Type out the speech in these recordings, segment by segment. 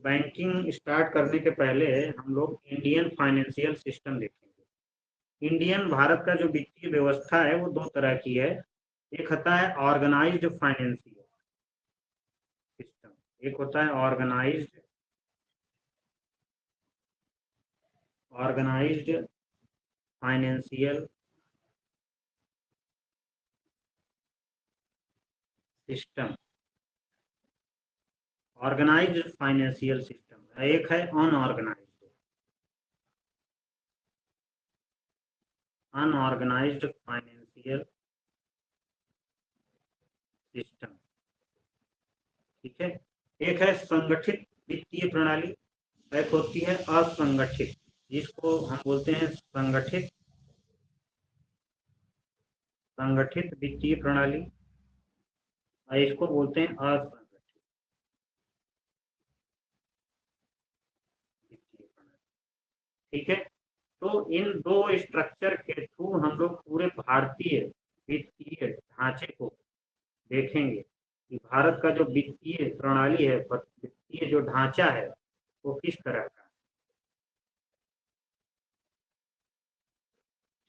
Banking start करने के पहले हम लोग इंडियन फाइनेंशियल सिस्टम देखेंगे। इंडियन भारत का जो वित्तीय व्यवस्था है वो दो तरह की है। एक होता है ऑर्गेनाइज्ड फाइनेंशियल सिस्टम, एक होता है organised financial system. Organised financial system, एक है अनऑर्गेनाइज्ड फाइनेंशियल सिस्टम। ठीक है, एक है संगठित वित्तीय प्रणाली, एक होती है असंगठित, जिसको हम बोलते हैं संगठित वित्तीय प्रणाली, और इसको बोलते हैं असंगठित वित्तीय प्रणाली। ठीक है, तो इन दो स्ट्रक्चर के थ्रू हम लोग पूरे भारतीय वित्तीय ढांचे को देखेंगे कि भारत का जो वित्तीय प्रणाली है, वित्तीय जो ढांचा है वो किस तरह का है।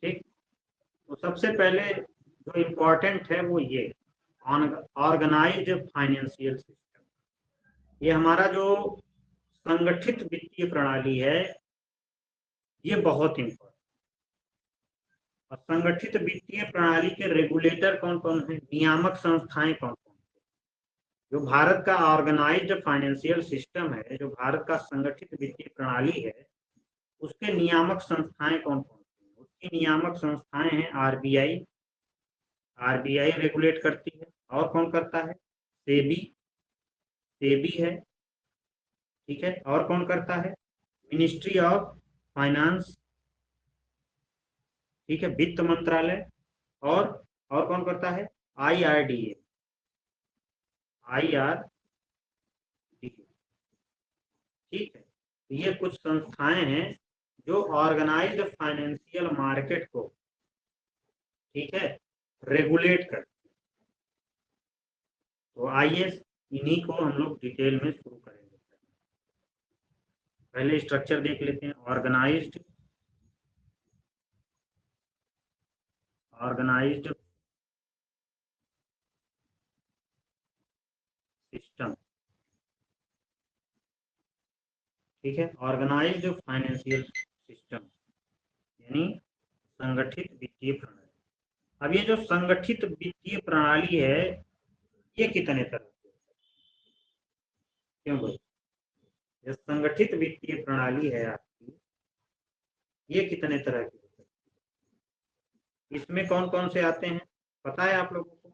ठीक, तो सबसे पहले जो इम्पोर्टेंट है वो ये ऑर्गेनाइज्ड फाइनेंशियल सिस्टम। ये हमारा जो संगठित वित्तीय प्रणाली है ये बहुत इम्पोर्टेंट। और संगठित वित्तीय प्रणाली के रेगुलेटर कौन कौन है, नियामक संस्थाएं कौन कौन है। जो भारत का ऑर्गेनाइज्ड फाइनेंशियल सिस्टम है, जो भारत का संगठित वित्तीय प्रणाली है, उसके नियामक संस्थाएं कौन कौन सी है। उसकी नियामक संस्थाएं हैं आरबीआई, आरबीआई रेगुलेट करती है। और कौन करता है, सेबी, सेबी है। ठीक है, और कौन करता है, मिनिस्ट्री ऑफ फाइनेंस, ठीक है, वित्त मंत्रालय। और कौन करता है, आईआरडीए, आईआरडीए। ठीक है, तो ये कुछ संस्थाएं हैं जो ऑर्गेनाइज्ड फाइनेंशियल मार्केट को, ठीक है, रेगुलेट करती है। तो आइए इन्हीं को हम लोग डिटेल में शुरू करेंगे। पहले स्ट्रक्चर देख लेते हैं। Organised system. ठीक है, ऑर्गेनाइज्ड फाइनेंशियल सिस्टम यानी संगठित वित्तीय प्रणाली। अब ये जो संगठित वित्तीय प्रणाली है ये कितने तरह की है, क्यों भाई, जो संगठित वित्तीय प्रणाली है आपकी ये कितने तरह की है, इसमें कौन कौन से आते हैं पता है आप लोगों को।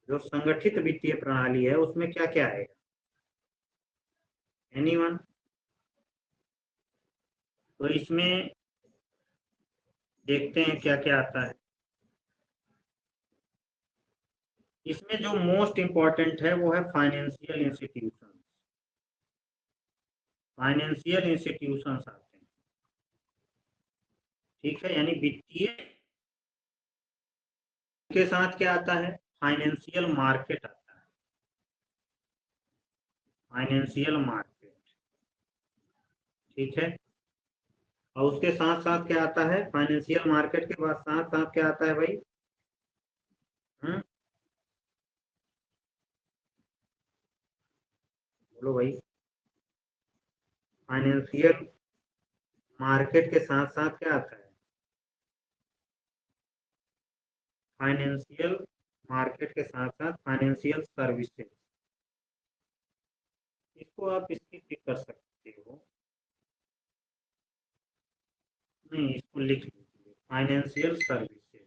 जो संगठित वित्तीय प्रणाली है उसमें क्या क्या आएगा, एनीवन। तो इसमें देखते हैं क्या क्या आता है। इसमें जो मोस्ट इंपॉर्टेंट है वो है फाइनेंशियल इंस्टीट्यूशन। फाइनेंशियल इंस्टीट्यूशंस आते हैं। ठीक है, यानी वित्तीय के साथ क्या आता है, फाइनेंशियल मार्केट आता है, फाइनेंशियल मार्केट। ठीक है, और उसके साथ साथ क्या आता है, फाइनेंशियल मार्केट के बाद साथ साथ क्या आता है भाई, बोलो भाई। फाइनेंशियल मार्केट के साथ साथ क्या आता है, फाइनेंशियल मार्केट के साथ साथ फाइनेंशियल सर्विसेज। इसको आप स्किप भी कर सकते हो, नहीं इसको लिख लीजिए, फाइनेंशियल सर्विसेज।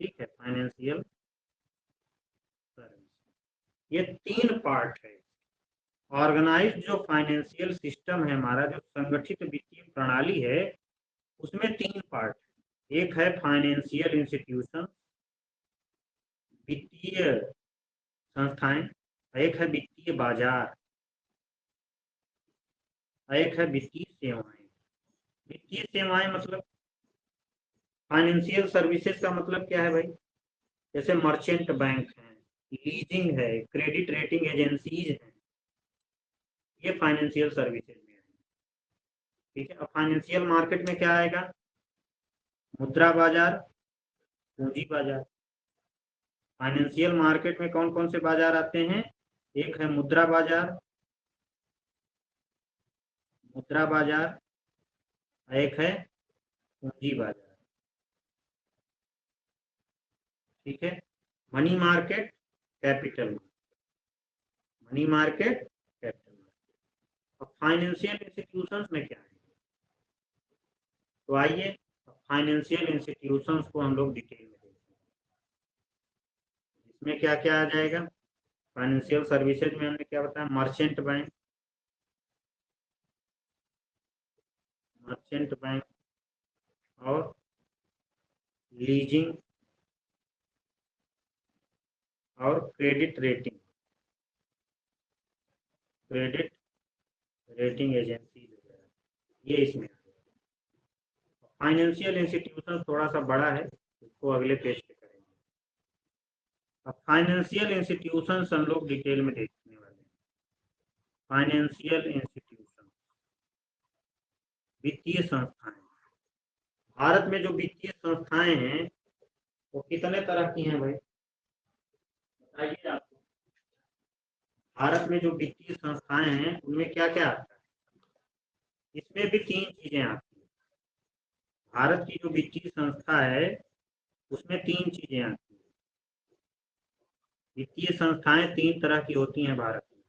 ठीक है, फाइनेंशियल सर्विस, ये तीन पार्ट है। ऑर्गेनाइज्ड जो फाइनेंशियल सिस्टम है हमारा, जो संगठित वित्तीय प्रणाली है, उसमें तीन पार्ट, एक है फाइनेंशियल इंस्टीट्यूशन, वित्तीय संस्थाएं, एक है वित्तीय बाजार, एक है वित्तीय सेवाएं। वित्तीय सेवाएं मतलब, फाइनेंशियल सर्विसेज का मतलब क्या है भाई, जैसे मर्चेंट बैंक है, लीजिंग है, क्रेडिट रेटिंग एजेंसीज हैं, ये फाइनेंशियल सर्विसेज में है। ठीक है, अब फाइनेंशियल मार्केट में क्या आएगा? मुद्रा बाजार, पूंजी बाजार। फाइनेंशियल मार्केट में कौन कौन से बाजार आते हैं? एक है मुद्रा बाजार, एक है पूंजी बाजार। ठीक है, money market, capital money market, capital market. अब फाइनेंशियल इंस्टीट्यूशंस में क्या है? तो आइए फाइनेंशियल इंस्टीट्यूशंस को हम लोग डिटेल में देखते हैं। इसमें क्या क्या आ जाएगा? फाइनेंशियल सर्विसेज में हमने क्या बताया? मर्चेंट बैंक और लीजिंग और क्रेडिट रेटिंग एजेंसी वगैरह, ये इसमें। फाइनेंशियल इंस्टीट्यूशन थोड़ा सा बड़ा है, इसको अगले पेज पे करेंगे। अब फाइनेंशियल इंस्टीट्यूशन हम लोग डिटेल में देखने वाले हैं। फाइनेंशियल इंस्टीट्यूशन, वित्तीय संस्थाएं। भारत में जो वित्तीय संस्थाएं हैं वो कितने तरह की हैं भाई, बताइए आपको। भारत में जो वित्तीय संस्थाएं हैं उनमें क्या क्या आता है? इसमें भी तीन चीजें आती हैं। भारत की जो वित्तीय संस्था है उसमें तीन चीजें आती हैं। वित्तीय संस्थाएं तीन तरह की होती हैं भारत में।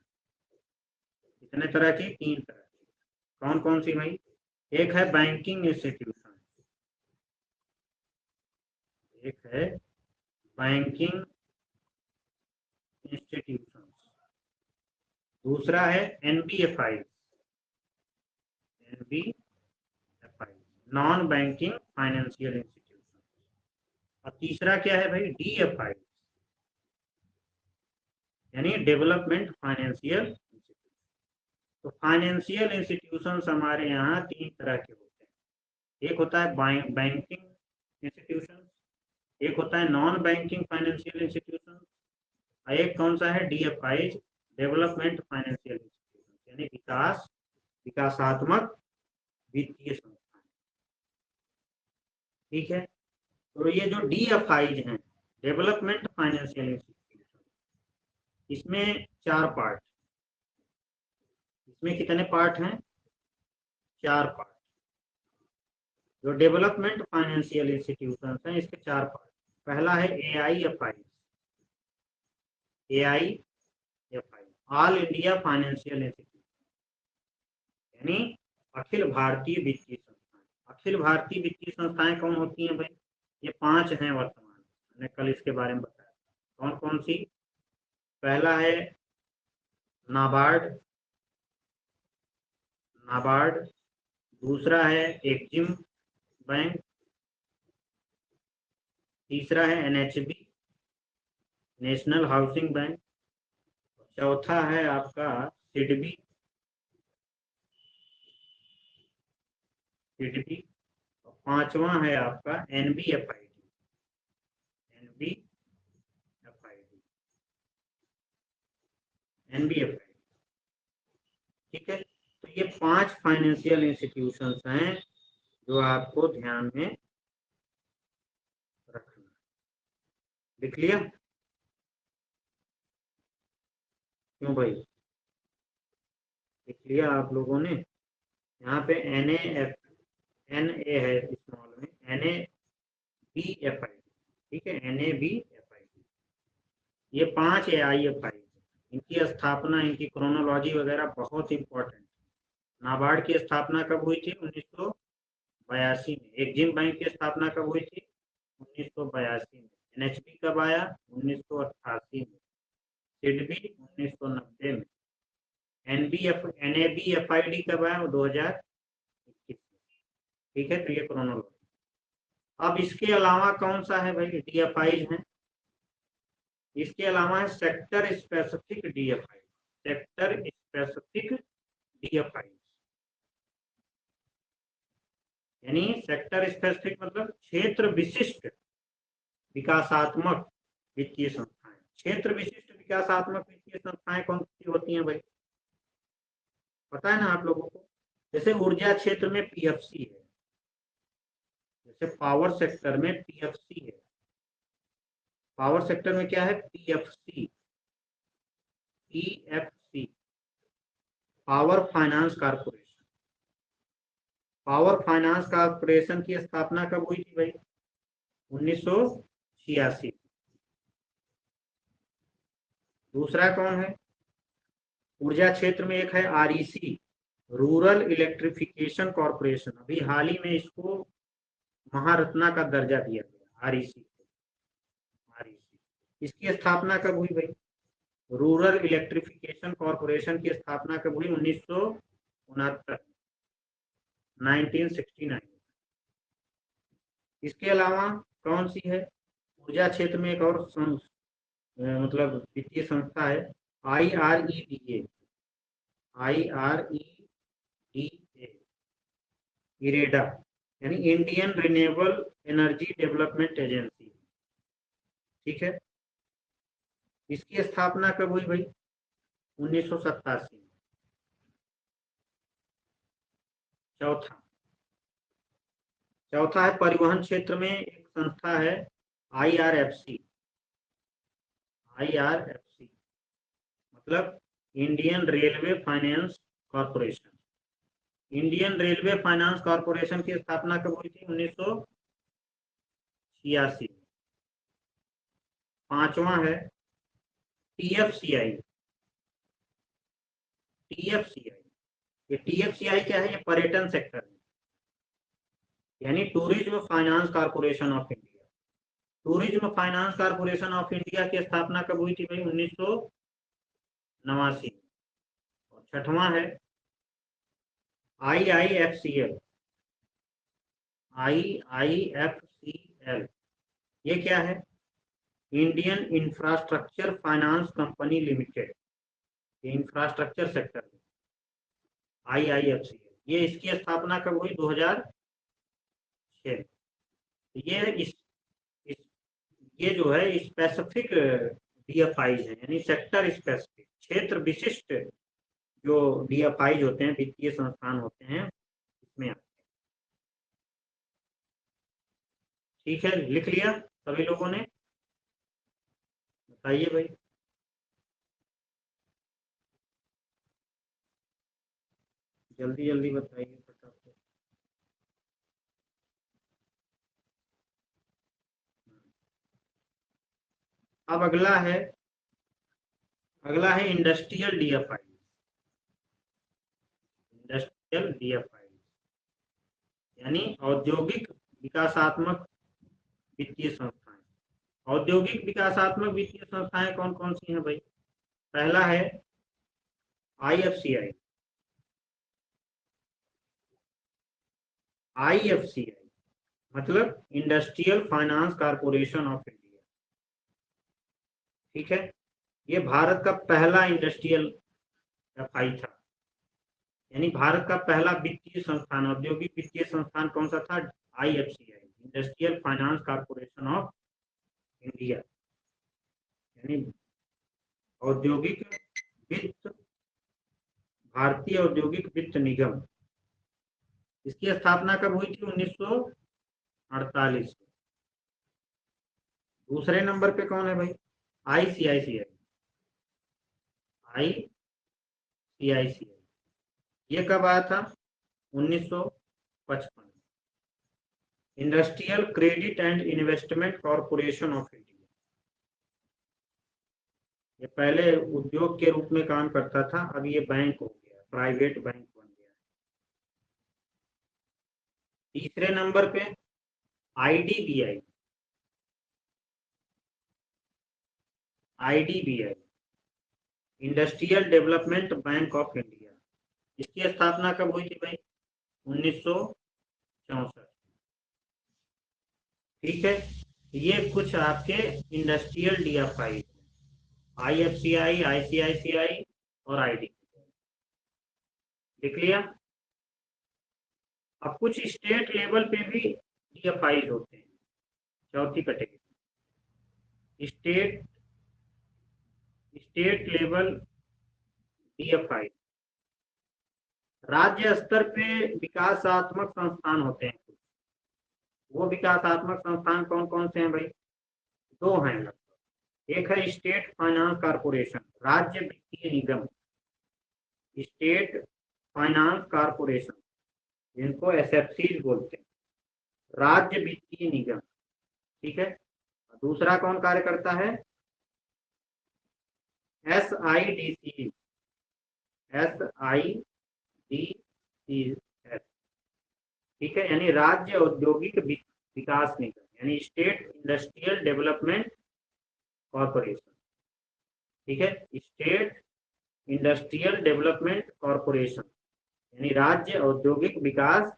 कितने तरह की? तीन तरह की। कौन कौन सी भाई? एक है बैंकिंग इंस्टीट्यूशन, एक है बैंकिंग इंस्टीट्यूशन, दूसरा है एनबीएफआई, नॉन बैंकिंग फाइनेंशियल इंस्टीट्यूशन, और तीसरा क्या है भाई? डीएफआई, यानी डेवलपमेंट फाइनेंशियल इंस्टीट्यूशन। तो फाइनेंशियल इंस्टीट्यूशन हमारे यहाँ तीन तरह के होते हैं। एक होता है बैंकिंग इंस्टीट्यूशन, एक होता है नॉन बैंकिंग फाइनेंशियल इंस्टीट्यूशन, और एक कौन सा है? डीएफआई, डेवलपमेंट फाइनेंशियल इंस्टीट्यूशन, यानी विकासात्मक वित्तीय संस्थान। ठीक है, तो ये जो डीएफआई हैं, डेवलपमेंट फाइनेंशियल इंस्टीट्यूशन, इसमें चार पार्ट। इसमें कितने पार्ट हैं? चार पार्ट। जो डेवलपमेंट फाइनेंशियल इंस्टीट्यूशन हैं इसके चार पार्ट। पहला है एआईएफआई, ऑल इंडिया फाइनेंशियल इंस्टीट्यूशन, यानी अखिल भारतीय वित्तीय संस्थाएं। अखिल भारतीय वित्तीय संस्थाएं कौन होती हैं भाई? ये पांच हैं वर्तमान, मैंने कल इसके बारे में बताया। कौन कौन सी? पहला है नाबार्ड, दूसरा है एक्जिम बैंक, तीसरा है एनएचबी, नेशनल हाउसिंग बैंक, चौथा है आपका सिडबी, और पांचवा है आपका एनबीएफआईडी। ठीक है, तो ये पांच फाइनेंशियल इंस्टीट्यूशंस हैं जो आपको ध्यान में रखना। लिख लिया? क्यों भाई, लिख लिया आप लोगों ने? यहाँ पे एन ए है स्मॉल में, NABFID। ठीक है, NABFID, ये पांच AIFI। इनकी स्थापना, इनकी क्रोनोलॉजी वगैरह बहुत इंपॉर्टेंट। नाबार्ड की स्थापना कब हुई थी? 1982 में। एक्जिम बैंक की स्थापना कब हुई थी? 1982 में। एनएचबी कब आया? 1988 में। सिडबी 1990 में। NABFID कब आया? 2021 में। ठीक है, तो ये क्रोनोलॉजी। अब इसके अलावा कौन सा है भाई? डीएफआई है। इसके अलावा है सेक्टर स्पेसिफिक डीएफआई, यानी सेक्टर स्पेसिफिक मतलब क्षेत्र विशिष्ट विकासात्मक वित्तीय संस्थाएं, क्षेत्र विशिष्ट विकासात्मक वित्तीय संस्थाएं कौन सी होती हैं भाई, पता है ना आप लोगों को? जैसे ऊर्जा क्षेत्र में पीएफसी है, जैसे पावर सेक्टर में पीएफसी है, पावर सेक्टर में क्या है, PFC, PFC, power finance corporation. Power finance corporation की स्थापना कब हुई थी भाई, 1986। दूसरा कौन है, ऊर्जा क्षेत्र में एक है आरईसी, रूरल इलेक्ट्रिफिकेशन कॉर्पोरेशन, अभी हाल ही में इसको महारत्ना का दर्जा दिया गया, आरईसी, आरईसी। इसकी स्थापना कब हुई भाई, रूरल इलेक्ट्रिफिकेशन कॉर्पोरेशन की स्थापना कब हुई, 1969, 1969। इसके अलावा कौन सी है, ऊर्जा क्षेत्र में एक और मतलब वित्तीय संस्था है, IREDA, IREDA, इरेडा, यानी Indian renewable energy development agency, ठीक है। इसकी स्थापना कब हुई भाई, 1987 में। चौथा है परिवहन क्षेत्र में एक संस्था है, IRFC, IRFC मतलब Indian railway finance corporation. Indian railway finance corporation की स्थापना कब हुई थी, 1986 में। पांचवा है TFCI, TFCI, ये TFCI क्या है, ये पर्यटन सेक्टर है, यानी tourism finance corporation of India. Tourism finance corporation of India की स्थापना कब हुई थी भाई, 1989। और छठवां है IIFCL, IIFCL, ये क्या है, Indian infrastructure finance company limited, ये इंफ्रास्ट्रक्चर सेक्टर में, IIFCL। ये इसकी स्थापना कब हुई, 2006। ये इस ये जो है स्पेसिफिक DFIs है, यानी सेक्टर स्पेसिफिक, क्षेत्र विशिष्ट जो DFIs होते हैं, वित्तीय संस्थान होते हैं, इसमें आते हैं। ठीक है, लिख लिया सभी लोगों ने, बताइए भाई। जल्दी जल्दी बताइए फटाफट। अब अगला है इंडस्ट्रियल DFI, इंडस्ट्रियल DFI यानी औद्योगिक विकासात्मक वित्तीय संस्थाएं। औद्योगिक विकासात्मक वित्तीय संस्थाएं कौन कौन सी हैं भाई, पहला है IFCI, IFCI मतलब industrial finance corporation of India, ठीक है। ये भारत का पहला इंडस्ट्रियल एफआई था, यानी भारत का पहला वित्तीय संस्थान, औद्योगिक वित्तीय संस्थान कौन सा था, IFCI, industrial finance corporation of India, यानी औद्योगिक वित्त, भारतीय औद्योगिक वित्त निगम। इसकी स्थापना कब हुई थी, 1948 में। दूसरे नंबर पे कौन है भाई, ICICI, ICICI, ये कब आया था, 1955। Industrial credit and investment corporation of India, ये पहले उद्योग के रूप में काम करता था, अब ये बैंक हो गया, प्राइवेट बैंक बन गया। तीसरे नंबर पे IDBI, IDBI industrial development bank of India, इसकी स्थापना कब हुई थी भाई, 1964। ठीक है, ये कुछ आपके इंडस्ट्रियल DFI, IFCI, ICICI और IDBI, लिख लिया। अब कुछ स्टेट लेवल पे भी DFI होते हैं, चौथी category, state state level DFI, राज्य स्तर पे विकासात्मक संस्थान होते हैं। वो विकासात्मक संस्थान कौन कौन से हैं भाई? दो हैं लगभग। एक है स्टेट फाइनेंस कॉर्पोरेशन, राज्य वित्तीय निगम, स्टेट फाइनेंस कॉर्पोरेशन, जिनको SFC बोलते हैं, राज्य वित्तीय निगम, ठीक है। दूसरा कौन कार्य करता है? SIDCS, ठीक है, यानी राज्य औद्योगिक विकास निगम, यानी स्टेट इंडस्ट्रियल डेवलपमेंट कॉर्पोरेशन, ठीक है, स्टेट इंडस्ट्रियल डेवलपमेंट कॉर्पोरेशन, यानी राज्य औद्योगिक विकास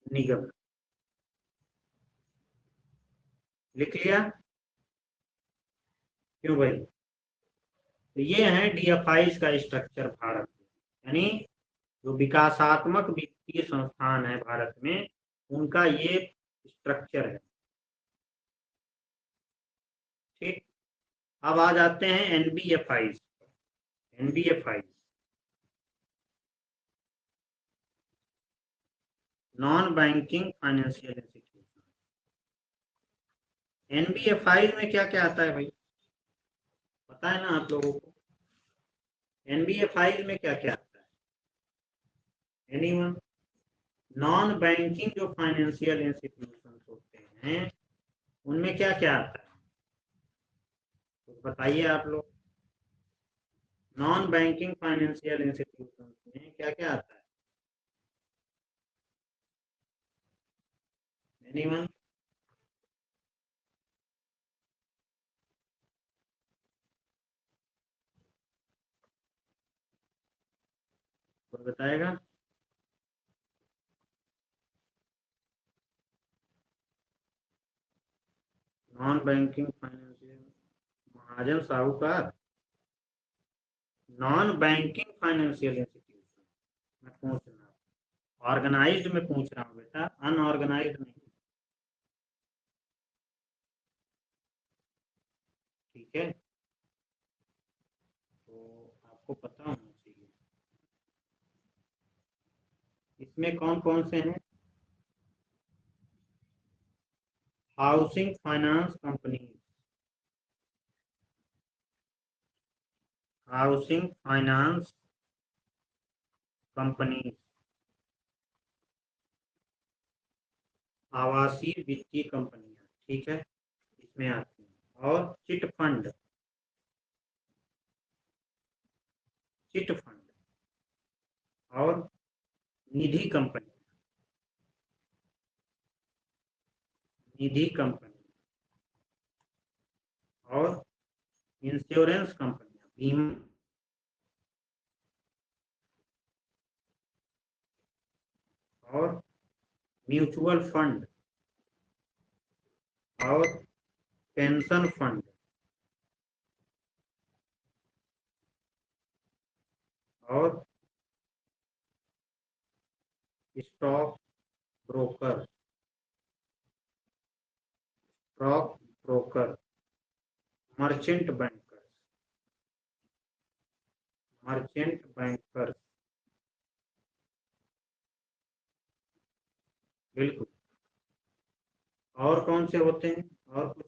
निगम। लिख लिया? क्यों भाई? तो ये है DFIs का स्ट्रक्चर भारत में, यानी जो विकासात्मक वित्तीय संस्थान है भारत में, उनका ये स्ट्रक्चर है, ठीक। अब आ जाते हैं NBFIs। Non banking financial institution. NBFIs में क्या क्या आता है भाई? पता है ना आप लोगों को? NBFIs में क्या क्या आता है? एनीवन? नॉन बैंकिंग जो फाइनेंशियल इंस्टीट्यूशन होते हैं, उनमें क्या क्या आता है तो बताइए आप लोग। नॉन बैंकिंग फाइनेंशियल इंस्टीट्यूशन में क्या क्या आता है? एनीवन? कोई बताएगा? नॉन बैंकिंग फाइनेंशियल, महाजन साहूकार, नॉन बैंकिंग फाइनेंशियल इंस्टीट्यूशन। मैं पूछ रहा हूँ, ऑर्गेनाइज्ड में पूछ रहा हूँ बेटा, अनऑर्गेनाइज्ड नहीं, ठीक है। तो आपको पता होना चाहिए इसमें कौन कौन से हैं। Housing finance company, housing finance company, आवासीय वित्तीय कंपनियां, ठीक है, इसमें आती हैं। और चिट फंड और निधि कंपनी, और इंश्योरेंस कंपनियां, बीमा, और म्यूचुअल फंड, और पेंशन फंड, और स्टॉक ब्रोकर, मर्चेंट बैंकर, बिल्कुल। और कौन से होते हैं? और कुछ?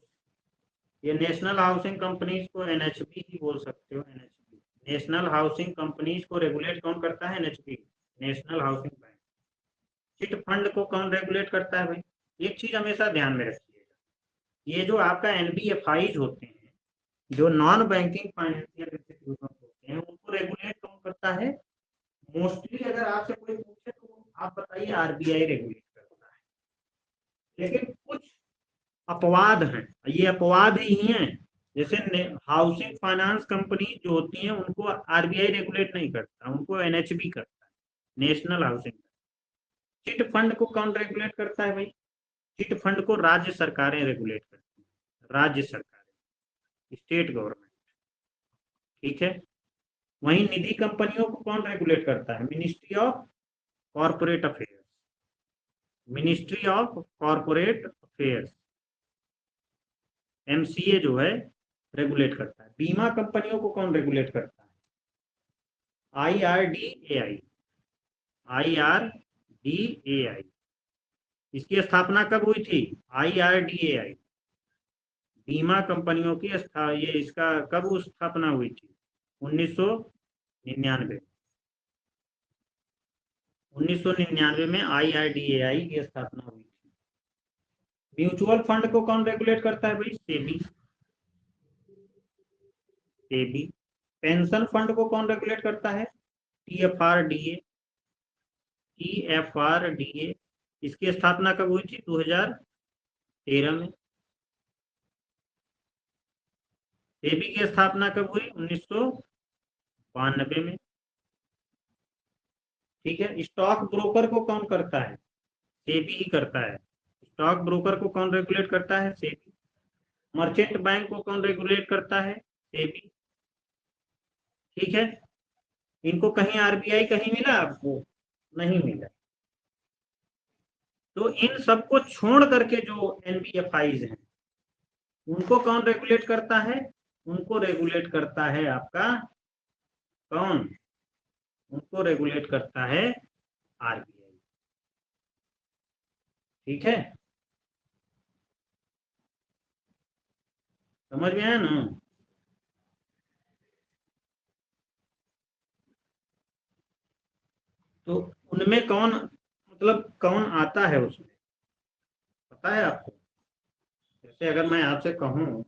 ये नेशनल हाउसिंग कंपनीज को NHB ही बोल सकते हो, NHB, नेशनल हाउसिंग कंपनीज को रेगुलेट कौन करता है? NHB, national housing bank. Chit fund को कौन रेगुलेट करता है भाई? एक चीज हमेशा ध्यान में रखिएगा, ये जो आपका NBFIs होते हैं, जो नॉन बैंकिंग फाइनेंशियल इंस्टीट्यूशन होते हैं, उनको रेगुलेट कौन करता है? मोस्टली अगर आपसे कोई पूछे तो आप बताइए RBI रेगुलेट करता है, लेकिन कुछ अपवाद हैं, ये अपवाद ही हैं। जैसे हाउसिंग फाइनेंस कंपनी जो होती हैं, उनको RBI रेगुलेट नहीं करता, उनको NHB करता है, नेशनल हाउसिंग। चिट फंड को कौन रेगुलेट करता है भाई? चिट फंड को राज्य सरकारें रेगुलेट करती हैं, राज्य सरकारें, स्टेट गवर्नमेंट, ठीक है। वहीं निधि कंपनियों को कौन रेगुलेट करता है? Ministry of corporate affairs, ministry of corporate affairs, MCA जो है, रेगुलेट करता है। बीमा कंपनियों को कौन रेगुलेट करता है? IRDAI। IRDAI। इसकी स्थापना कब हुई थी? IRDAI बीमा कंपनियों की ये इसका कब स्थापना हुई थी? 1999। 1999 में IRDAI की स्थापना हुई थी। म्यूचुअल फंड को कौन रेगुलेट करता है भाई? सेबी। सेबी। पेंशन फंड को कौन रेगुलेट करता है? TFRDA। TFRDA। इसकी स्थापना कब हुई थी? 2013 में। सेबी की स्थापना कब हुई? 1992 में। ठीक है। स्टॉक ब्रोकर को कौन करता है? सेबी ही करता है। स्टॉक ब्रोकर को कौन रेगुलेट करता है? सेबी। मर्चेंट बैंक को कौन रेगुलेट करता है? सेबी। ठीक है। इनको कहीं RBI कहीं मिला आपको? नहीं मिला। तो इन सबको छोड़ करके जो NBFIs हैं उनको कौन रेगुलेट करता है? उनको रेगुलेट करता है आपका कौन? उनको रेगुलेट करता है RBI। ठीक है, समझ में आया ना? तो उनमें कौन, मतलब कौन आता है उसमें, पता है आपको? जैसे अगर मैं आपसे कहूं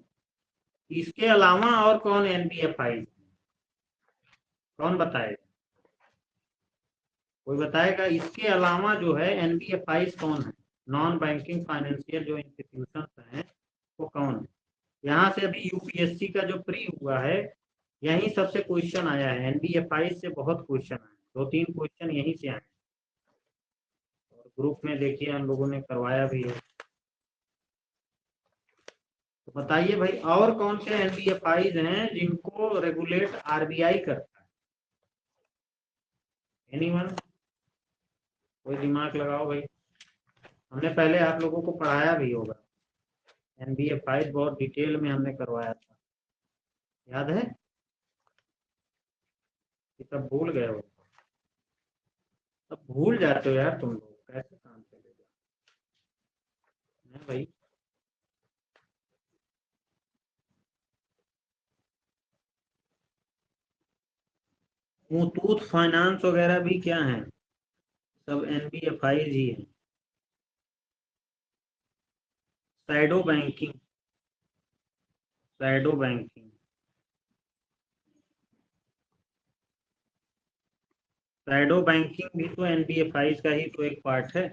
इसके अलावा और कौन NBFI, कौन बताएगा? कोई बताएगा इसके अलावा जो है NBFI कौन है? नॉन बैंकिंग फाइनेंशियल जो इंस्टीट्यूशन हैं वो कौन है? यहाँ से अभी UPSC का जो प्री हुआ है यही सबसे क्वेश्चन आया है। NBFI से बहुत क्वेश्चन आए, 2-3 क्वेश्चन यहीं से आए। और ग्रुप में देखिए हम लोगों ने करवाया भी है। तो बताइए भाई और कौन से NBFIs हैं जिनको रेगुलेट RBI करता है? एनीवन? कोई दिमाग लगाओ भाई। हमने पहले आप लोगों को पढ़ाया भी होगा। NBFIs बहुत डिटेल में हमने करवाया था, याद है कि सब भूल गए हो? सब भूल जाते हो यार तुम लोग, कैसे काम चलेगा? है भाई। मुथूट फाइनेंस वगैरह भी क्या है? सब NBFIs ही है। Shadow banking. Shadow banking. Shadow banking भी तो NBFIs का ही तो एक पार्ट है।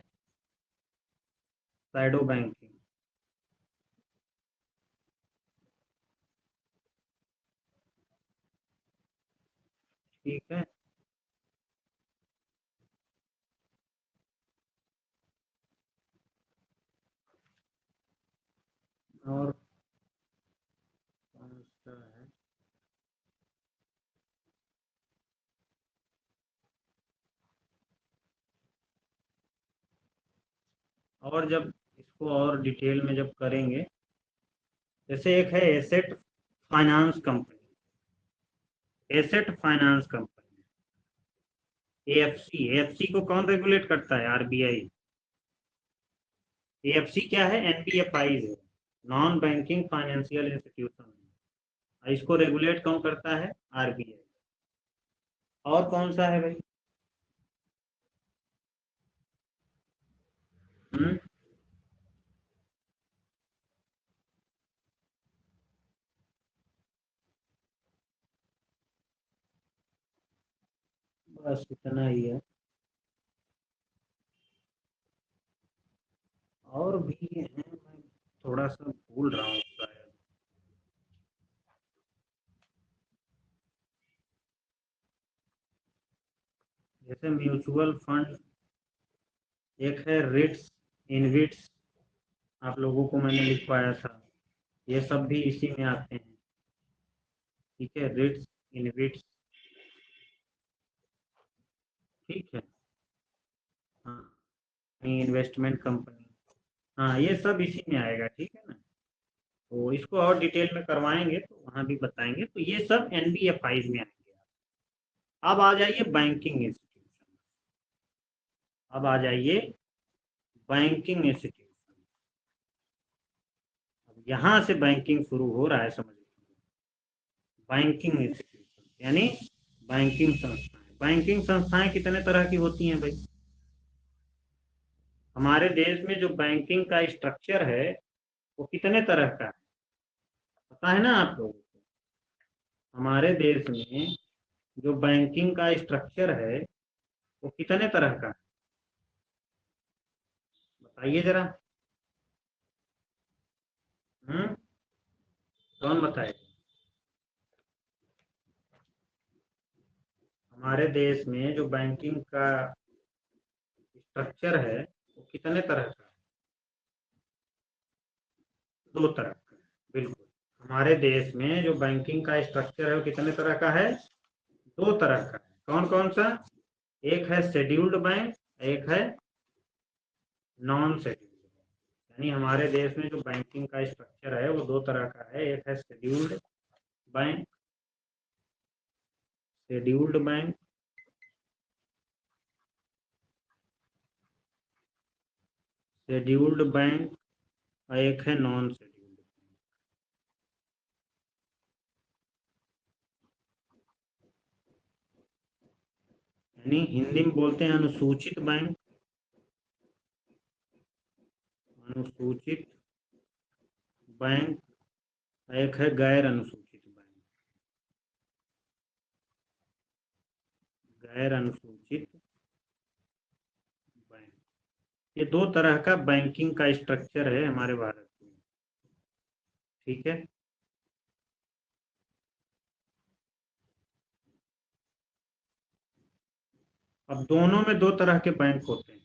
Shadow banking. ठीक है। और कौन सा है? और जब इसको और डिटेल में जब करेंगे, जैसे एक है asset finance company. Asset finance company AFC। AFC को कौन रेगुलेट करता है? RBI। AFC क्या है? NBFI है, नॉन बैंकिंग फाइनेंशियल इंस्टीट्यूशन। इसको रेगुलेट कौन करता है? RBI। और कौन सा है भाई? हम्म। बस इतना ही है। और भी हैं, मैं थोड़ा सा भूल रहा हूँ शायद। जैसे म्यूचुअल फंड एक है, रिट्स, इनविट्स, आप लोगों को मैंने लिखवाया था। ये सब भी इसी में आते हैं। ठीक है, रिट्स, इनविट्स। ठीक है। हाँ, इन्वेस्टमेंट कंपनी। हाँ, ये सब इसी में आएगा। ठीक है ना? तो इसको और डिटेल में करवाएंगे तो वहाँ भी बताएंगे। तो ये सब NBFIs में आएंगे। अब आ जाइए बैंकिंग इंस्टीट्यूशन। अब आ जाइए बैंकिंग इंस्टीट्यूशन। अब यहाँ से बैंकिंग शुरू हो रहा है, समझ लीजिए। बैंकिंग इंस्टीट्यूशन यानी बैंकिंग संस्थाएं। बैंकिंग संस्थाएं कितने तरह की होती हैं भाई? हमारे देश में जो बैंकिंग का स्ट्रक्चर है वो कितने तरह का है, पता है ना आप लोगों को? हमारे देश में जो बैंकिंग का स्ट्रक्चर है वो कितने तरह का है, बताइए जरा। कौन बताए? हमारे देश में जो बैंकिंग का स्ट्रक्चर है वो कितने तरह का है? दो तरह का। बिल्कुल। हमारे देश में जो बैंकिंग का स्ट्रक्चर है वो कितने तरह का है? दो तरह का है। कौन कौन सा? एक है शेड्यूल्ड बैंक, एक है नॉन शेड्यूल्ड। यानी हमारे देश में जो बैंकिंग का स्ट्रक्चर है वो दो तरह का है। एक है scheduled bank, scheduled bank, scheduled bank और एक है नॉन शेड्यूल्ड यानी हिंदी में बोलते हैं अनुसूचित बैंक, अनुसूचित बैंक, एक है गैर अनुसूचित बैंक, गैर अनुसूचित बैंक। ये दो तरह का बैंकिंग का स्ट्रक्चर है हमारे भारत में। ठीक है। अब दोनों में दो तरह के बैंक होते हैं।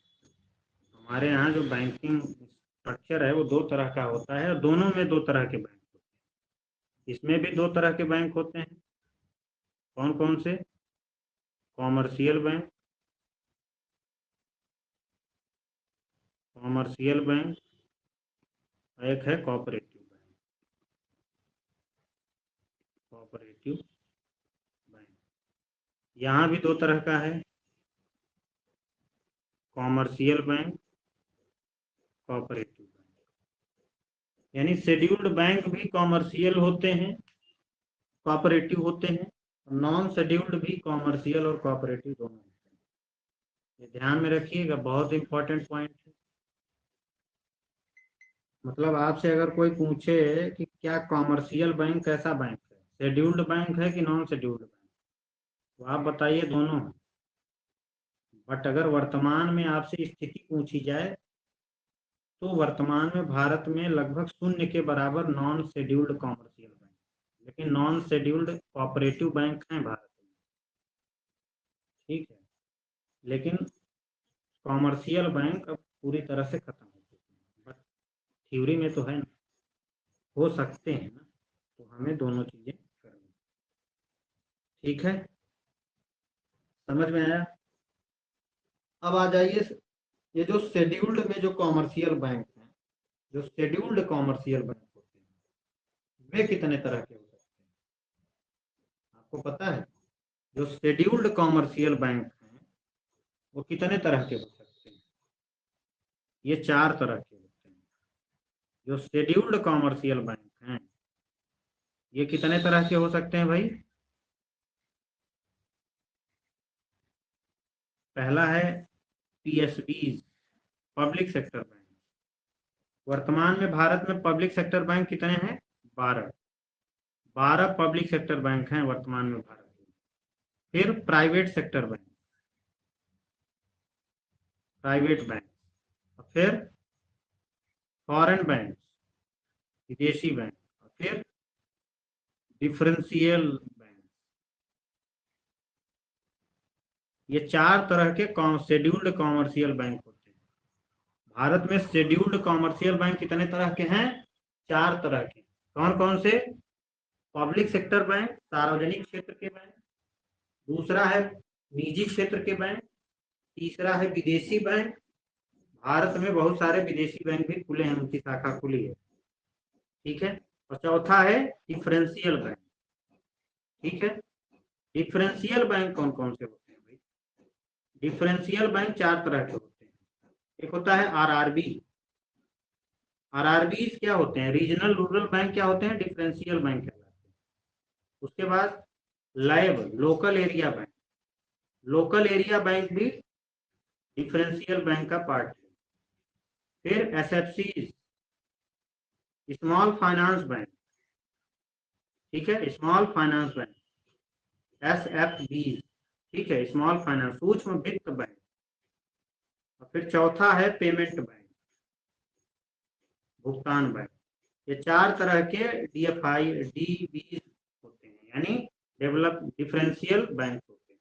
हमारे यहाँ जो बैंकिंग स्ट्रक्चर है वो दो तरह का होता है और दोनों में दो तरह के बैंक होते हैं। इसमें भी दो तरह के बैंक होते हैं। कौन कौन से? कॉमर्शियल बैंक, कॉमर्शियल बैंक, एक है कोऑपरेटिव बैंक, कोऑपरेटिव बैंक। यहाँ भी दो तरह का है, कॉमर्शियल बैंक, कोऑपरेटिव बैंक। यानी शेड्यूल्ड बैंक भी कॉमर्शियल होते हैं, कोऑपरेटिव होते हैं। नॉन शेड्यूल्ड भी कॉमर्शियल और कोऑपरेटिव दोनों होते हैं। ये ध्यान में रखिएगा, बहुत इंपॉर्टेंट पॉइंट है। मतलब आपसे अगर कोई पूछे कि क्या कॉमर्शियल बैंक कैसा बैंक है, शेड्यूल्ड बैंक है कि नॉन शेड्यूल्ड बैंक, तो आप बताइए दोनों है। बट अगर वर्तमान में आपसे स्थिति पूछी जाए तो वर्तमान में भारत में लगभग शून्य के बराबर नॉन शेड्यूल्ड कॉमर्शियल बैंक, लेकिन नॉन शेड्यूल्ड कोऑपरेटिव बैंक हैं भारत में। ठीक है। लेकिन कॉमर्शियल बैंक अब पूरी तरह से खत्म हो चुके हैं, बट थ्योरी में तो है ना, हो सकते हैं ना, तो हमें दोनों चीजें करनी। ठीक है, समझ में आया? अब आ जाइए, ये जो शेड्यूल्ड में जो कॉमर्शियल बैंक हैं, जो शेड्यूल्ड कॉमर्शियल बैंक होते हैं वे कितने तरह के हो सकते हैं, आपको पता है? जो शेड्यूल्ड कॉमर्शियल बैंक हैं वो कितने तरह के हो सकते हैं? ये चार तरह के होते हैं। जो शेड्यूल्ड कॉमर्शियल बैंक हैं ये कितने तरह के हो सकते हैं भाई? पहला है PSBs, पब्लिक सेक्टर बैंक। वर्तमान में भारत में पब्लिक सेक्टर बैंक कितने हैं? 12। 12 पब्लिक सेक्टर बैंक हैं वर्तमान में भारत में। फिर private sector bank, private bank. फिर फॉरेन बैंक, विदेशी बैंक। फिर डिफरेंशियल बैंक। ये चार तरह के शेड्यूल्ड कॉमर्शियल बैंक होते हैं। भारत में शेड्यूल्ड कॉमर्शियल बैंक कितने तरह के हैं? चार तरह के। कौन कौन से? पब्लिक सेक्टर बैंक, सार्वजनिक क्षेत्र के बैंक। दूसरा है निजी क्षेत्र के बैंक। तीसरा है विदेशी बैंक। भारत में बहुत सारे विदेशी बैंक भी खुले हैं, उनकी शाखा खुली है। ठीक है। और चौथा है डिफरेंशियल बैंक। ठीक है, डिफरेंशियल बैंक कौन कौन से होते हैं भाई? डिफरेंशियल बैंक चार तरह के होते हैं। एक होता है आरआरबी। आरआरबी क्या होते हैं? रीजनल रूरल बैंक क्या होते हैं? डिफरेंशियल बैंक कहलाते हैं। उसके बाद lab, local area bank. Local area bank भी डिफरेंशियल बैंक का पार्ट है। फिर एसएफसी, स्मॉल फाइनेंस बैंक। ठीक है, स्मॉल फाइनेंस बैंक, एसएफबी। ठीक है, स्मॉल फाइनेंस, सूक्ष्म वित्त बैंक। और फिर चौथा है पेमेंट बैंक, भुगतान बैंक। ये चार तरह के डीएफआई डीबी होते हैं, यानी डेवलप डिफरेंशियल बैंक होते हैं।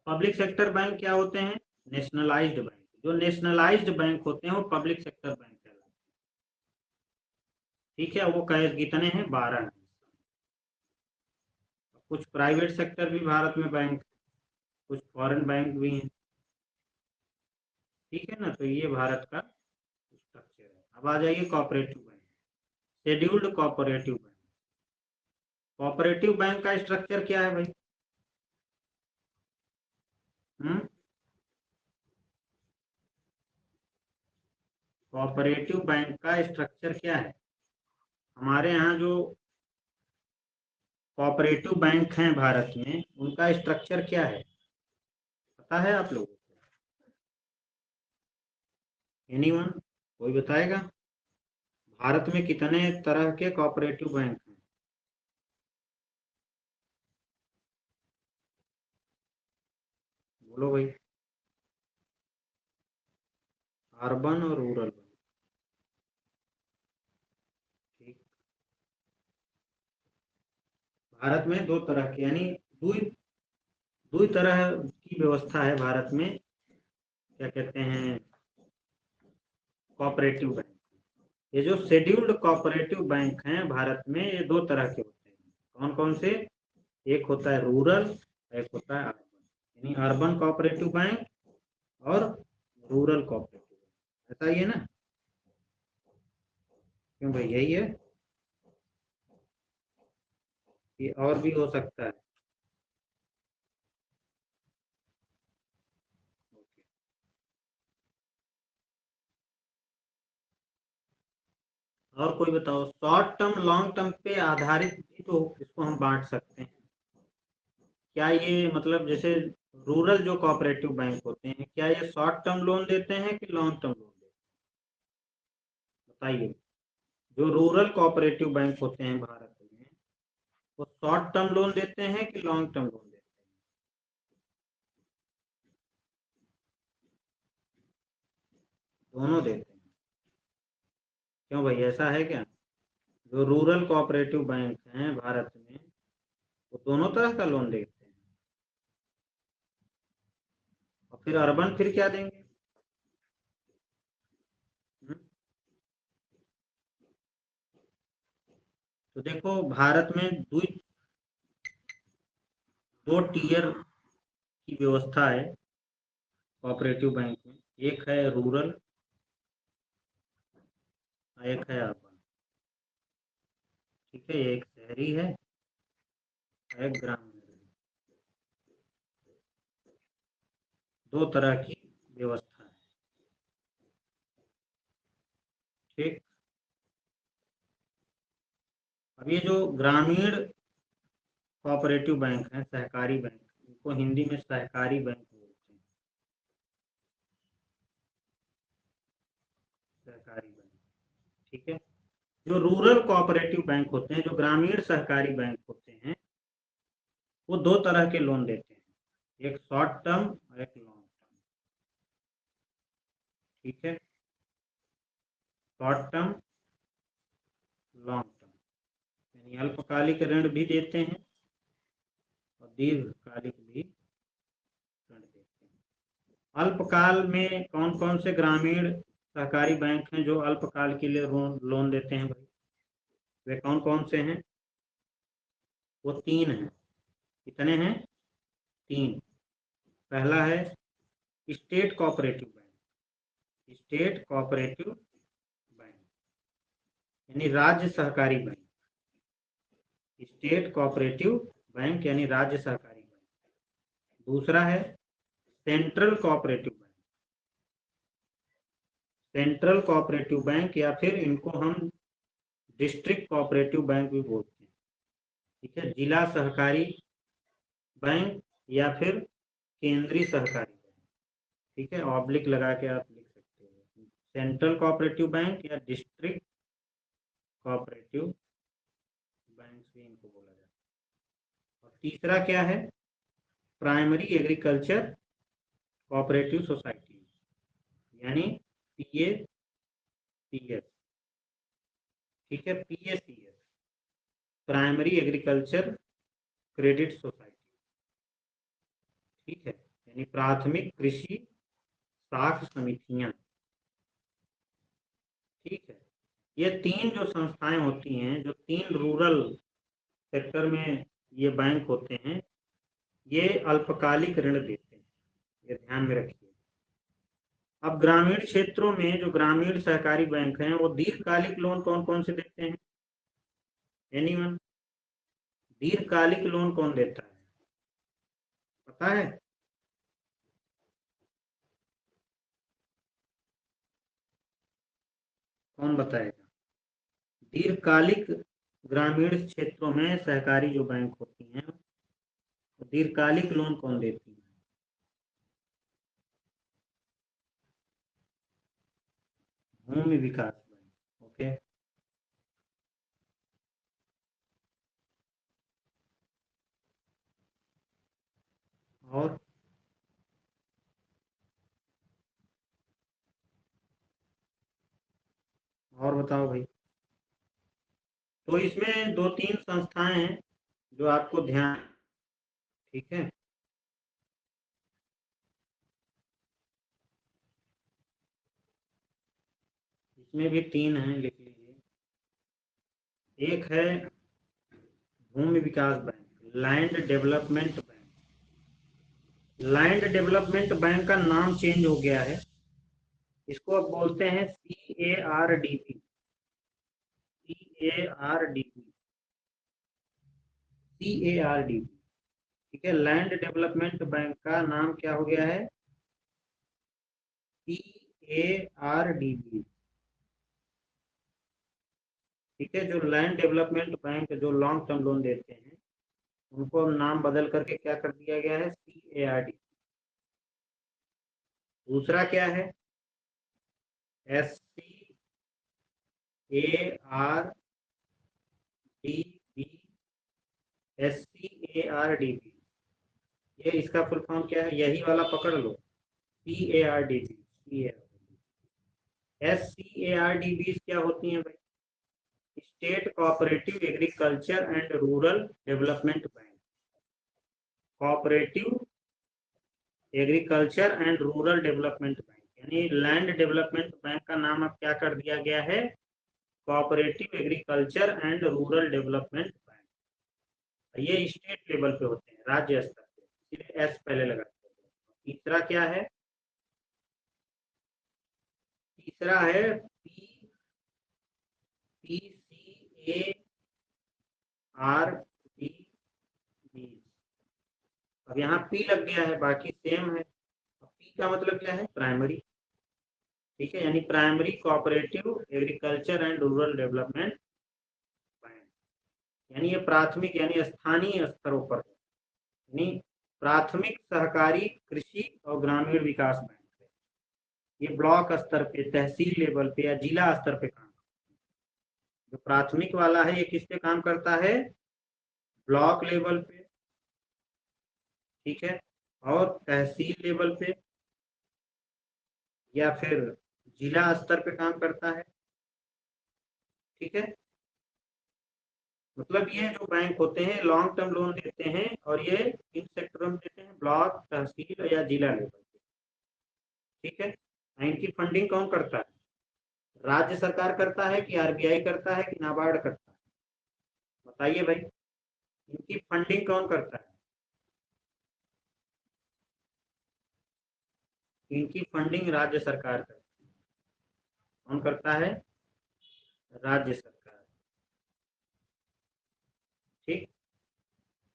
पब्लिक सेक्टर बैंक क्या होते हैं? Nationalised bank. जो नेशनलाइज्ड बैंक होते हैं वो पब्लिक सेक्टर बैंक कहलाते हैं। ठीक है, वो कितने हैं? 12 हैं। कुछ प्राइवेट सेक्टर भी भारत में बैंक, कुछ फॉरेन बैंक भी हैं। ठीक है ना, तो ये भारत का स्ट्रक्चर है। अब आ जाइए cooperative bank, scheduled cooperative bank. Cooperative bank का स्ट्रक्चर क्या है भाई? कोऑपरेटिव बैंक का स्ट्रक्चर क्या है? हमारे यहाँ जो कोऑपरेटिव बैंक हैं भारत में, उनका स्ट्रक्चर क्या है, पता है आप लोगों को? एनीवन, कोई बताएगा? भारत में कितने तरह के कोऑपरेटिव बैंक हैं? बोलो भाई। अर्बन और रूरल बैंक। ठीक, भारत में दो तरह के, यानी दुई दुई तरह की व्यवस्था है भारत में। क्या कहते हैं? Cooperative bank. ये जो शेड्यूल्ड कोऑपरेटिव बैंक हैं भारत में, ये दो तरह के होते हैं। कौन कौन से? एक होता है रूरल, एक होता है अर्बन। यानी अर्बन कोऑपरेटिव बैंक और रूरल कोऑपरेटिव बैंक, ऐसा ही है ना? क्यों भाई, यही है कि और भी हो सकता है? और कोई बताओ। शॉर्ट टर्म लॉन्ग टर्म पे आधारित भी तो इसको हम बांट सकते हैं। क्या ये मतलब जैसे रूरल जो कोऑपरेटिव बैंक होते हैं, क्या ये शॉर्ट टर्म लोन देते हैं कि लॉन्ग टर्म लोन देते हैं? बताइए। जो रूरल कोऑपरेटिव बैंक होते हैं भारत में, वो शॉर्ट टर्म लोन देते हैं कि लॉन्ग टर्म लोन देते हैं? दोनों देते हैं। क्यों भाई, ऐसा है क्या? जो रूरल कोऑपरेटिव बैंक हैं भारत में, वो दोनों तरह का लोन देते हैं। और फिर अर्बन फिर क्या देंगे? हम्म? तो देखो, भारत में दो टीयर की व्यवस्था है कोऑपरेटिव बैंक में। एक है रूरल, एक है अर्बन। ठीक है, एक शहरी है, एक ग्रामीण है। दो तरह की व्यवस्था है। ठीक, अब ये जो ग्रामीण कोऑपरेटिव बैंक है, सहकारी बैंक, इनको हिंदी में सहकारी बैंक बोलते हैं। सहकारी बैंक। ठीक है, जो रूरल कोऑपरेटिव बैंक होते हैं, जो ग्रामीण सहकारी बैंक होते हैं, वो दो तरह के लोन देते हैं, एक शॉर्ट टर्म और एक लॉन्ग टर्म। ठीक है, शॉर्ट टर्म, लॉन्ग टर्म, यानी अल्पकालिक ऋण भी देते हैं और दीर्घकालिक भी ऋण देते हैं। अल्पकाल में कौन कौन से ग्रामीण सहकारी बैंक हैं जो अल्पकाल के लिए लोन देते हैं भाई? वे कौन कौन से हैं? वो तीन हैं। कितने हैं? तीन। पहला है state cooperative bank. State cooperative bank, यानी राज्य सहकारी बैंक, स्टेट कोऑपरेटिव बैंक यानी राज्य सहकारी बैंक। दूसरा है central cooperative bank, central cooperative bank या फिर इनको हम डिस्ट्रिक्ट कोऑपरेटिव बैंक भी बोलते हैं। ठीक है, जिला सहकारी बैंक या फिर केंद्रीय सहकारी बैंक। ठीक है, ऑब्लिक लगा के आप लिख सकते हो, सेंट्रल कोऑपरेटिव बैंक या डिस्ट्रिक्ट कोऑपरेटिव बैंक भी इनको बोला जाता है। और तीसरा क्या है, प्राइमरी एग्रीकल्चर कोऑपरेटिव सोसाइटी यानी पीएसीएस। ठीक है, PACS primary agriculture credit society. ठीक है, यानी प्राथमिक कृषि साख समितियां। ठीक है, ये तीन जो संस्थाएं होती हैं, जो तीन रूरल सेक्टर में ये बैंक होते हैं, ये अल्पकालिक ऋण देते हैं, ये ध्यान में रखिए। अब ग्रामीण क्षेत्रों में जो ग्रामीण सहकारी बैंक हैं, वो दीर्घकालिक लोन कौन कौन से देते हैं? एनीवन? दीर्घकालिक लोन कौन देता है, पता है? कौन बताएगा? दीर्घकालिक ग्रामीण क्षेत्रों में सहकारी जो बैंक होती हैं, तो दीर्घकालिक लोन कौन देती है? भूमि विकास बैंक। ओके, और बताओ भाई। तो इसमें दो तीन संस्थाएं हैं जो आपको ध्यान। ठीक है, इसमें भी तीन हैं, लिख लीजिए। एक है भूमि विकास bank, land development bank. Land development bank का नाम चेंज हो गया है, इसको अब बोलते हैं CARDB। CARDB, CARDB। ठीक है, लैंड डेवलपमेंट बैंक का नाम क्या हो गया है? CARDB। ठीक है, जो लैंड डेवलपमेंट बैंक जो लॉन्ग टर्म लोन देते हैं, उनको नाम बदल करके क्या कर दिया गया है? CARD। दूसरा क्या है? SCARDB। SCARDB, ये इसका फुल फॉर्म क्या है? यही वाला पकड़ लो, CARDB। SCARDB क्या होती है भाई? State cooperative agriculture and rural development bank. Cooperative agriculture and rural development bank, यानी लैंड डेवलपमेंट बैंक का नाम अब क्या कर दिया गया है? Cooperative agriculture and rural development bank. ये स्टेट लेवल पे होते हैं, राज्य स्तर पे, इसलिए एस पहले लगाते हैं। तीसरा क्या है? तीसरा है PCARDB। अब यहाँ पी लग गया है, बाकी सेम है। पी का मतलब क्या है? प्राइमरी। ठीक है, यानी primary cooperative agriculture and rural development bank, यानी ये प्राथमिक यानी स्थानीय स्तरों पर, यानी प्राथमिक सहकारी कृषि और ग्रामीण विकास बैंक है। ये ब्लॉक स्तर पे, तहसील लेवल पे या जिला स्तर पे काम करता है। जो प्राथमिक वाला है, ये किस पे काम करता है? ब्लॉक लेवल पे। ठीक है, और तहसील लेवल पे या फिर जिला स्तर पे काम करता है। ठीक है, मतलब ये जो बैंक होते हैं लॉन्ग टर्म लोन देते हैं, और ये इन सेक्टरों में देते हैं, ब्लॉक, तहसील या जिला लेवल पे। ठीक है, इनकी फंडिंग कौन करता है? राज्य सरकार करता है कि RBI करता है कि नाबार्ड करता है? बताइए भाई, इनकी फंडिंग कौन करता है? इनकी फंडिंग राज्य सरकार करती है। कौन करता है? राज्य सरकार।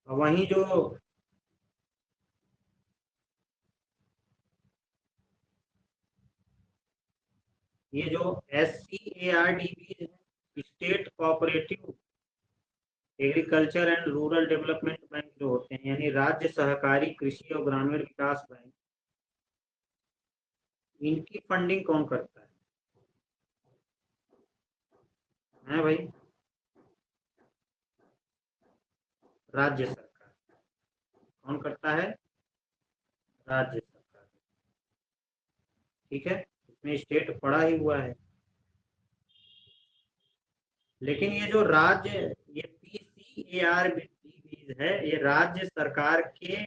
और वहीं जो ये जो SCARDB है, state cooperative agriculture and rural development bank जो होते हैं, यानी राज्य सहकारी कृषि और ग्रामीण विकास बैंक, इनकी फंडिंग कौन करता है भाई? राज्य सरकार। कौन करता है? राज्य सरकार। ठीक है, इसमें स्टेट पड़ा ही हुआ है। लेकिन ये जो राज्य, ये PCARB है, ये राज्य सरकार के,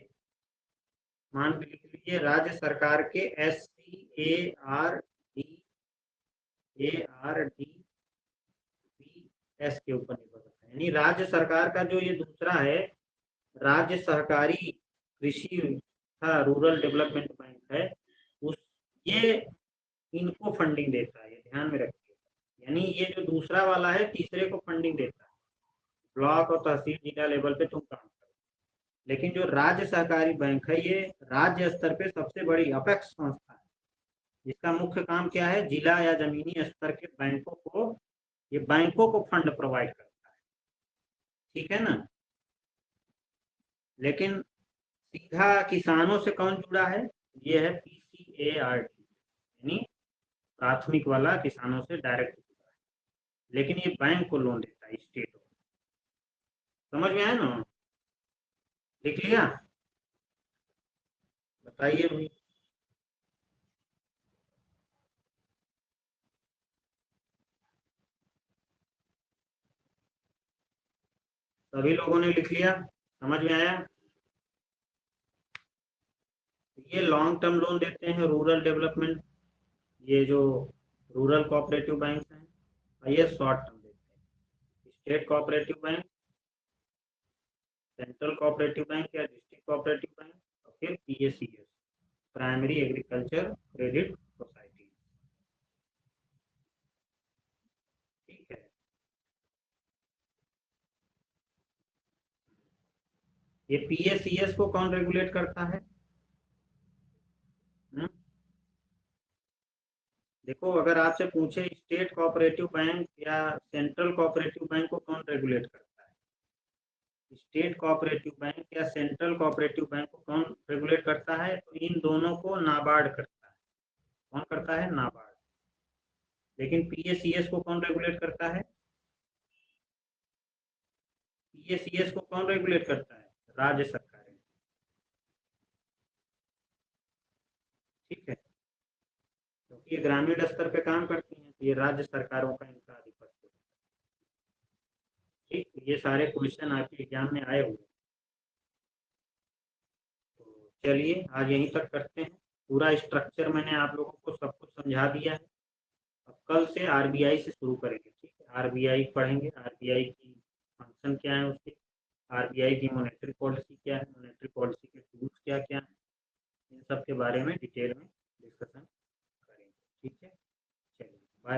मान के लिख लीजिए, राज्य सरकार के SCARDBS के ऊपर निर्भर करता है। यानी राज्य सरकार का जो ये दूसरा है, राज्य सहकारी कृषि तथा रूरल डेवलपमेंट बैंक है, उस ये इनको फंडिंग देता है, ये ध्यान में रखिए। यानी ये जो दूसरा वाला है, तीसरे को फंडिंग देता है, ब्लॉक और तहसील जिला लेवल पे तुम काम करो। लेकिन जो राज्य सहकारी बैंक है, ये राज्य स्तर पे सबसे बड़ी अपेक्स संस्था है, जिसका मुख्य काम क्या है? जिला या जमीनी स्तर के बैंकों को, ये बैंकों को फंड प्रोवाइड करता है। ठीक है ना? लेकिन सीधा किसानों से कौन जुड़ा है? ये है PCARD, यानी प्राथमिक वाला किसानों से डायरेक्ट जुड़ा है। लेकिन ये बैंक को लोन देता है, स्टेट को। समझ में आया ना? लिख लिया? बताइए भाई। सभी लोगों ने लिख लिया? समझ में आया? ये लॉन्ग टर्म लोन देते हैं रूरल डेवलपमेंट, ये जो रूरल कोऑपरेटिव बैंक हैं, और ये शॉर्ट टर्म देते हैं state cooperative bank, central cooperative bank या डिस्ट्रिक्ट कोऑपरेटिव बैंक, और फिर PACS, primary agriculture credit society. ठीक है। ये PACS को कौन रेगुलेट करता है? हुँ? देखो, अगर आपसे पूछे स्टेट कोऑपरेटिव बैंक या सेंट्रल कोऑपरेटिव बैंक को कौन रेगुलेट करता है, स्टेट कोऑपरेटिव बैंक या सेंट्रल कोऑपरेटिव बैंक को कौन रेगुलेट करता है, तो इन दोनों को नाबार्ड करता है। कौन करता है? नाबार्ड। लेकिन PACS को कौन रेगुलेट करता है? PACS को कौन रेगुलेट करता है? राज्य सरकार। ठीक है, क्योंकि ये ग्रामीण स्तर पे काम करती हैं, तो ये राज्य सरकारों का इनका आधिपत्य है। ठीक, ये सारे क्वेश्चन आपके एग्जाम में आए हुए। तो चलिए आज यहीं तक करते हैं। पूरा स्ट्रक्चर मैंने आप लोगों को सब कुछ समझा दिया है। अब कल से RBI से शुरू करेंगे। ठीक है, RBI पढ़ेंगे, RBI की फंक्शन क्या है, उसके RBI की मॉनेटरी पॉलिसी क्या है, मॉनेटरी पॉलिसी के टूल्स क्या क्या हैं, इन सब के बारे में डिटेल में डिस्कशन करेंगे। ठीक है।